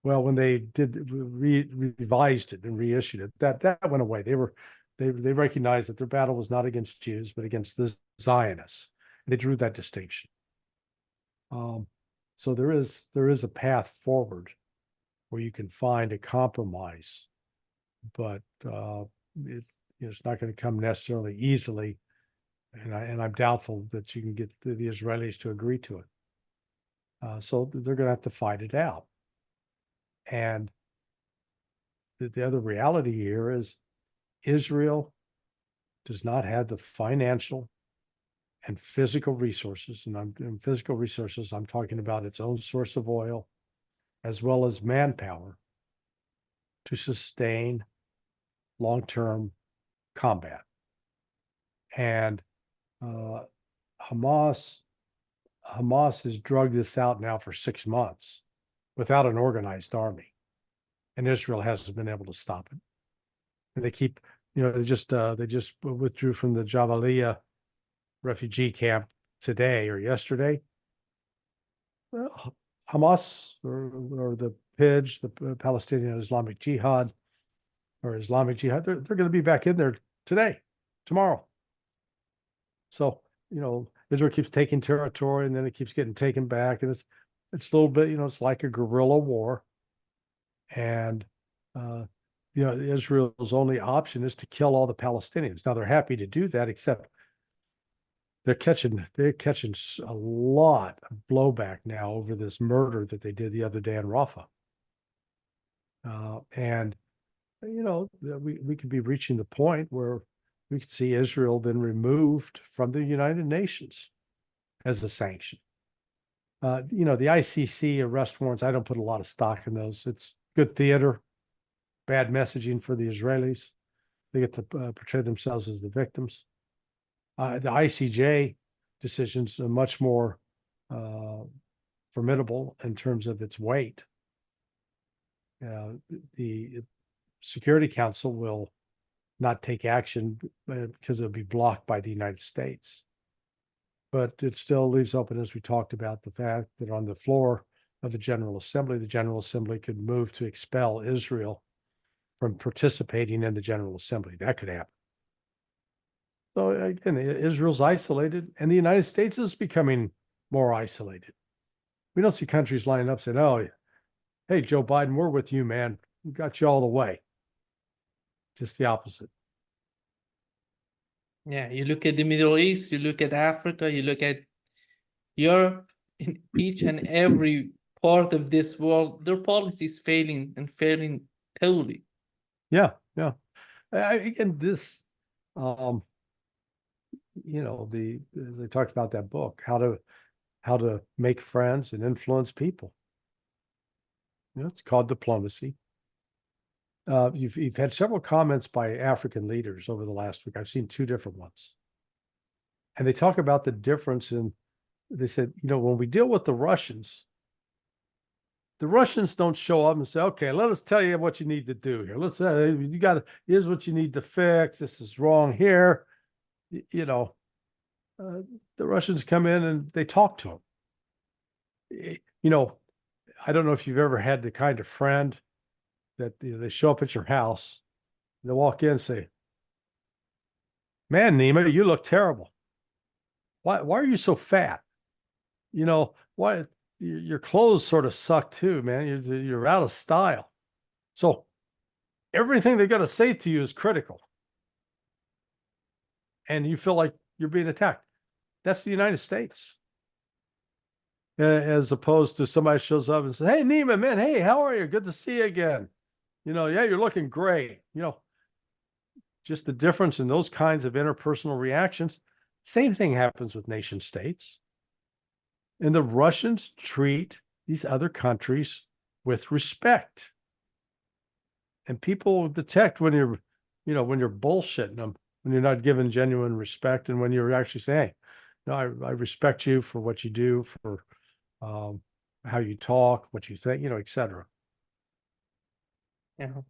Well, when they revised it and reissued it, that went away. They recognized that their battle was not against Jews, but against the Zionists. They drew that distinction. So there is a path forward where you can find a compromise, but it's not going to come necessarily easily, and I'm doubtful that you can get the Israelis to agree to it. So they're going to have to fight it out. And the other reality here is Israel does not have the financial and physical resources, and I'm talking about its own source of oil, as well as manpower, to sustain long-term combat. And Hamas has drugged this out now for 6 months without an organized army, and Israel hasn't been able to stop it. And they keep, they just withdrew from the Jabalia refugee camp today or yesterday. Well, Hamas or the PIJ, the Palestinian Islamic Jihad, they're going to be back in there today, tomorrow. So, Israel keeps taking territory, and then it keeps getting taken back, and it's a little bit, it's like a guerrilla war. And Israel's only option is to kill all the Palestinians. Now they're happy to do that, except they're catching a lot of blowback now over this murder that they did the other day in Rafah. And we could be reaching the point where we could see Israel then removed from the United Nations as a sanction. The ICC arrest warrants, I don't put a lot of stock in those. It's good theater, bad messaging for the Israelis. They get to portray themselves as the victims. The ICJ decisions are much more formidable in terms of its weight. The Security Council will not take action because it'll be blocked by the United States. But it still leaves open, as we talked about, the fact that on the floor of the General Assembly could move to expel Israel from participating in the General Assembly. That could happen. So again, Israel's isolated, and the United States is becoming more isolated. We don't see countries lining up saying, "Oh, hey, Joe Biden, we're with you, man. We got you all the way." Just the opposite. Yeah, you look at the Middle East, you look at Africa, you look at Europe, in each and every part of this world, their policy is failing and failing totally. Yeah. Again, this, they talked about that book, how to make friends and influence people. It's called Diplomacy. You've had several comments by African leaders over the last week. I've seen 2 different ones. And they talk about the difference they said, when we deal with the Russians don't show up and say, "Okay, let us tell you what you need to do here. Let's say here's what you need to fix. This is wrong here." The Russians come in and they talk to them. I don't know if you've ever had the kind of friend that they show up at your house, they walk in and say, "Man, Nima, you look terrible. Why are you so fat? Why your clothes sort of suck too, man. You're out of style." So everything they got to say to you is critical, and you feel like you're being attacked. That's the United States. As opposed to somebody shows up and says, "Hey, Nima, man, hey, how are you? Good to see you again. Yeah, you're looking great." Just the difference in those kinds of interpersonal reactions. Same thing happens with nation states. And the Russians treat these other countries with respect. And people detect when you're bullshitting them, when you're not giving genuine respect, and when you're actually saying, "No, I respect you for what you do, for how you talk, what you think, etc." Yeah.